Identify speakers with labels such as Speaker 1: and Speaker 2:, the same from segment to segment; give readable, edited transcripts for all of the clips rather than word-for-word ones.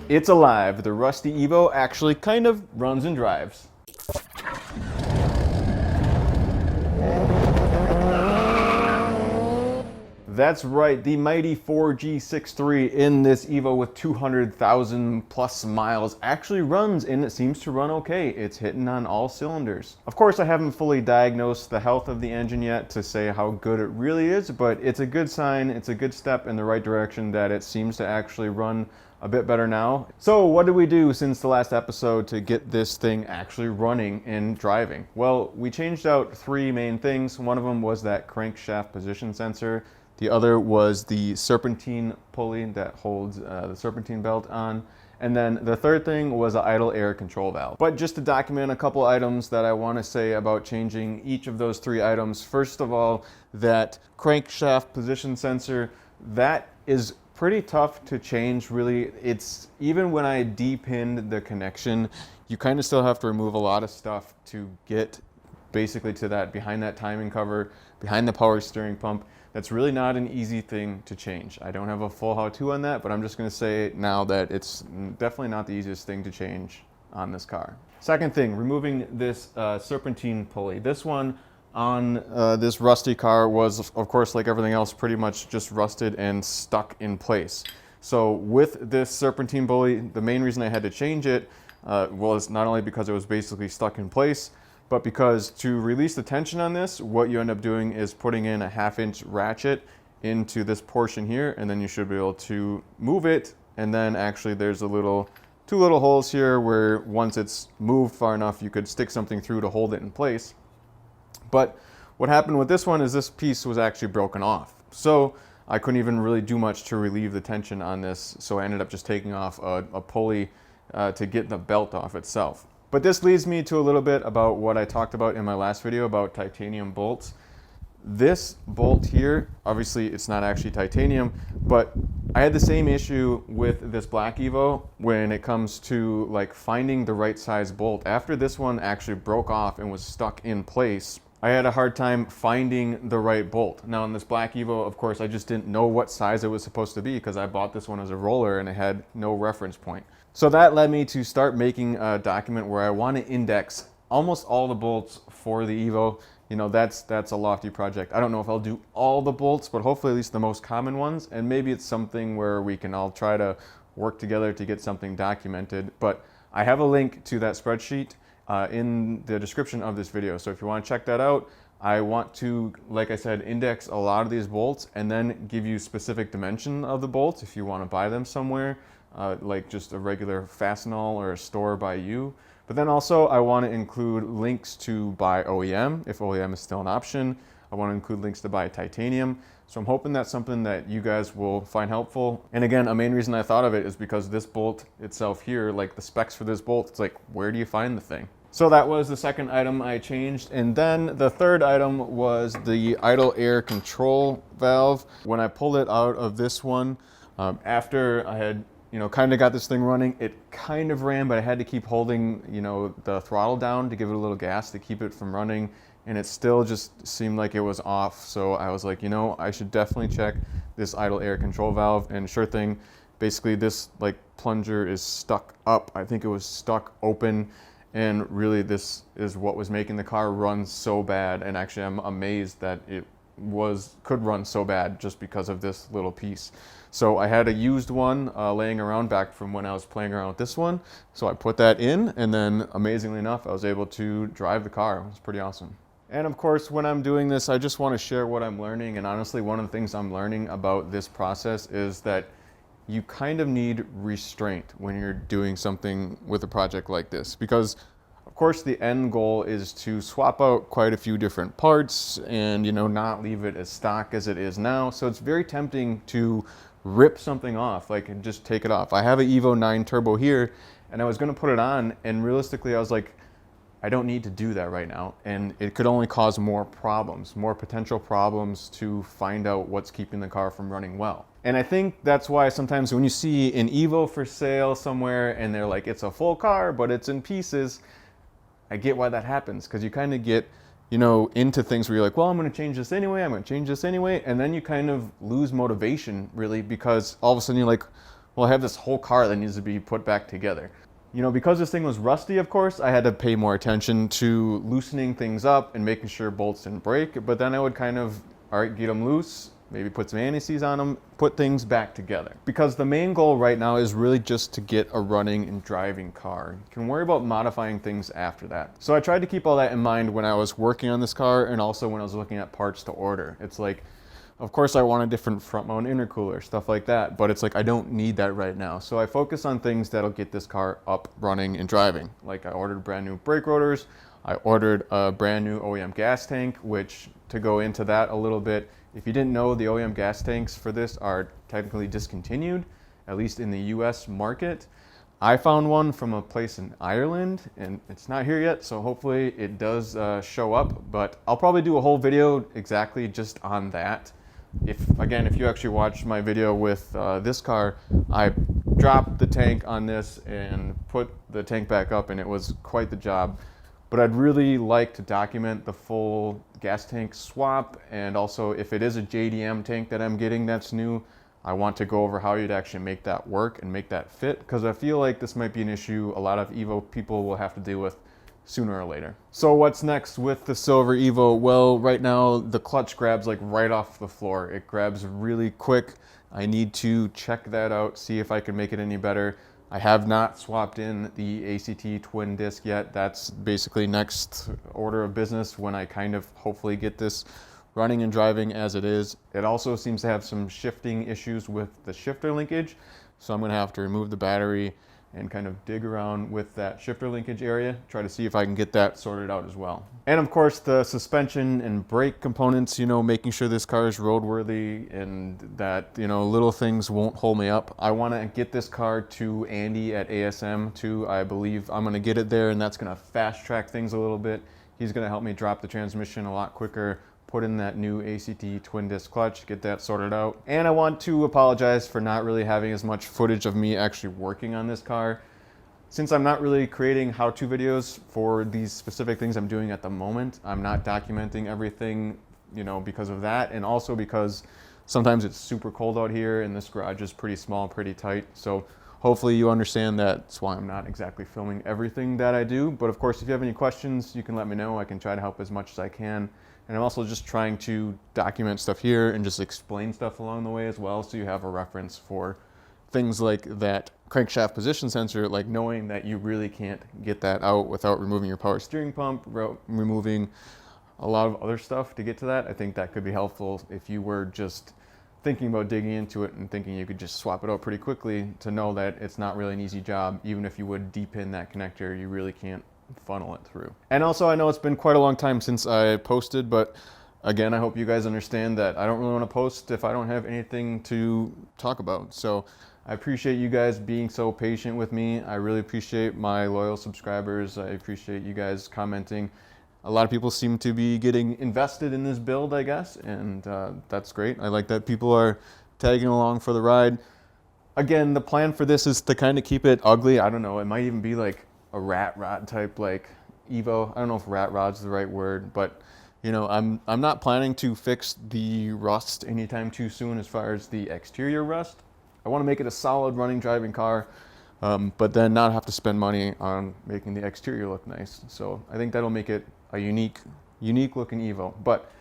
Speaker 1: It's alive. The rusty Evo actually kind of runs and drives. That's right, the mighty 4G63 in this Evo with 200,000 plus miles actually runs, and it seems to run okay. It's hitting on all cylinders. Of course, I haven't fully diagnosed the health of the engine yet to say how good it really is, but it's a good sign, it's a good step in the right direction that it seems to actually run a bit better now. So what did we do since the last episode to get this thing actually running and driving? Well, we changed out three main things. One of them was that crankshaft position sensor. The other was the serpentine pulley that holds the serpentine belt on. And then the third thing was an idle air control valve. But just to document a couple items that I want to say about changing each of those three items. First of all, that crankshaft position sensor, that is pretty tough to change, really. It's even when I depinned the connection, you kind of still have to remove a lot of stuff to get basically to that, behind that timing cover, behind the power steering pump. That's really not an easy thing to change. I don't have a full how-to on that, but I'm just going to say now that it's definitely not the easiest thing to change on this car. Second thing, removing this serpentine pulley. This one on this rusty car was, of course, like everything else, pretty much just rusted and stuck in place. So with this serpentine pulley, the main reason I had to change it was not only because it was basically stuck in place, but because to release the tension on this, what you end up doing is putting in a 1/2 inch ratchet into this portion here, and then you should be able to move it. And then actually there's two little holes here where once it's moved far enough, you could stick something through to hold it in place. But what happened with this one is this piece was actually broken off. So I couldn't even really do much to relieve the tension on this. So I ended up just taking off a pulley to get the belt off itself. But this leads me to a little bit about what I talked about in my last video about titanium bolts. This bolt here, obviously it's not actually titanium, but I had the same issue with this black Evo when it comes to like finding the right size bolt. After this one actually broke off and was stuck in place, I had a hard time finding the right bolt. Now in this black Evo, of course, I just didn't know what size it was supposed to be because I bought this one as a roller and it had no reference point. So that led me to start making a document where I want to index almost all the bolts for the Evo. You know, that's a lofty project. I don't know if I'll do all the bolts, but hopefully at least the most common ones. And maybe it's something where we can all try to work together to get something documented. But I have a link to that spreadsheet in the description of this video. So if you want to check that out, I want to, like I said, index a lot of these bolts and then give you specific dimension of the bolts if you want to buy them somewhere. Like just a regular Fastenal or a store by you. But then also I want to include links to buy OEM, if OEM is still an option. I want to include links to buy titanium. So I'm hoping that's something that you guys will find helpful. And again, a main reason I thought of it is because this bolt itself here, like the specs for this bolt, it's like, where do you find the thing? So that was the second item I changed. And then the third item was the idle air control valve. When I pulled it out of this one, after I had kind of got this thing running, it kind of ran, but I had to keep holding, the throttle down to give it a little gas to keep it from running. And it still just seemed like it was off. So I was like, I should definitely check this idle air control valve. And sure thing, basically this like plunger is stuck up. I think it was stuck open. And really this is what was making the car run so bad. And actually I'm amazed that it could run so bad just because of this little piece. So I had a used one laying around back from when I was playing around with this one. So I put that in, and then amazingly enough, I was able to drive the car. It was pretty awesome. And of course, when I'm doing this, I just want to share what I'm learning. And honestly, one of the things I'm learning about this process is that you kind of need restraint when you're doing something with a project like this, because of course the end goal is to swap out quite a few different parts and not leave it as stock as it is now. So it's very tempting to rip something off, like, and just take it off. I have an Evo 9 Turbo here, and I was going to put it on, and realistically I was like, I don't need to do that right now, and it could only cause more problems, more potential problems to find out what's keeping the car from running well. And I think that's why sometimes when you see an Evo for sale somewhere and they're like, it's a full car but it's in pieces, I get why that happens, because you kind of get into things where you're like, well, I'm going to change this anyway, and then you kind of lose motivation, really, because all of a sudden you're like, well, I have this whole car that needs to be put back together. You know, because this thing was rusty, of course, I had to pay more attention to loosening things up and making sure bolts didn't break, but then I would kind of, all right, get them loose, maybe put some anti-seize on them, put things back together. Because the main goal right now is really just to get a running and driving car. You can worry about modifying things after that. So I tried to keep all that in mind when I was working on this car and also when I was looking at parts to order. It's like, of course I want a different front mount intercooler, stuff like that, but it's like I don't need that right now. So I focus on things that'll get this car up, running, and driving. Like I ordered brand new brake rotors, I ordered a brand new OEM gas tank, which, to go into that a little bit, if you didn't know, the OEM gas tanks for this are technically discontinued, at least in the US market. I found one from a place in Ireland, and it's not here yet, so hopefully it does show up, but I'll probably do a whole video exactly just on that. If you actually watched my video with this car, I dropped the tank on this and put the tank back up, and it was quite the job. But I'd really like to document the full gas tank swap, and also if it is a JDM tank that I'm getting that's new, I want to go over how you'd actually make that work and make that fit, because I feel like this might be an issue a lot of EVO people will have to deal with sooner or later. So what's next with the Silver Evo? Well, right now the clutch grabs like right off the floor. It grabs really quick. I need to check that out, see if I can make it any better. I have not swapped in the ACT twin disc yet. That's basically next order of business when I kind of hopefully get this running and driving as it is. It also seems to have some shifting issues with the shifter linkage, so I'm gonna have to remove the battery and kind of dig around with that shifter linkage area, try to see if I can get that sorted out as well. And of course the suspension and brake components, you know, making sure this car is roadworthy and that, you know, little things won't hold me up. I want to get this car to Andy at ASM too. I believe I'm going to get it there, and that's going to fast track things a little bit. He's going to help me drop the transmission a lot quicker, put in that new ACT twin disc clutch, get that sorted out. And I want to apologize for not really having as much footage of me actually working on this car. Since I'm not really creating how-to videos for these specific things I'm doing at the moment, I'm not documenting everything, you know, because of that, and also because sometimes it's super cold out here and this garage is pretty small, pretty tight. So hopefully you understand that's why I'm not exactly filming everything that I do. But of course, if you have any questions, you can let me know. I can try to help as much as I can. And I'm also just trying to document stuff here and just explain stuff along the way as well, so you have a reference for things like that crankshaft position sensor, like knowing that you really can't get that out without removing your power steering pump, removing a lot of other stuff to get to that. I think that could be helpful if you were just thinking about digging into it and thinking you could just swap it out pretty quickly, to know that it's not really an easy job. Even if you would de-pin that connector, you really can't funnel it through. And also, I know it's been quite a long time since I posted, but again, I hope you guys understand that I don't really want to post if I don't have anything to talk about. So I appreciate you guys being so patient with me. I really appreciate my loyal subscribers. I appreciate you guys commenting. A lot of people seem to be getting invested in this build, I guess, and that's great. I like that people are tagging along for the ride. Again, the plan for this is to kind of keep it ugly. I don't know, it might even be like a rat rod type, like Evo. I don't know if rat rod's the right word, but you know, I'm not planning to fix the rust anytime too soon as far as the exterior rust. I want to make it a solid running, driving car, but then not have to spend money on making the exterior look nice. So I think that'll make it a unique looking Evo. But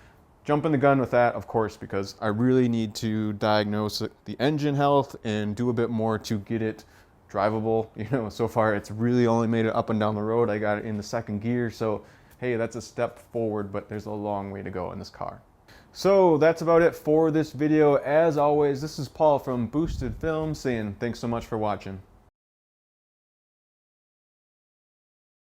Speaker 1: jumping the gun with that, of course, because I really need to diagnose the engine health and do a bit more to get it drivable. You know, so far it's really only made it up and down the road. I got it in the second gear, so hey, that's a step forward, but there's a long way to go in this car. So that's about it for this video. As always, this is Paul from Boosted Film saying thanks so much for watching.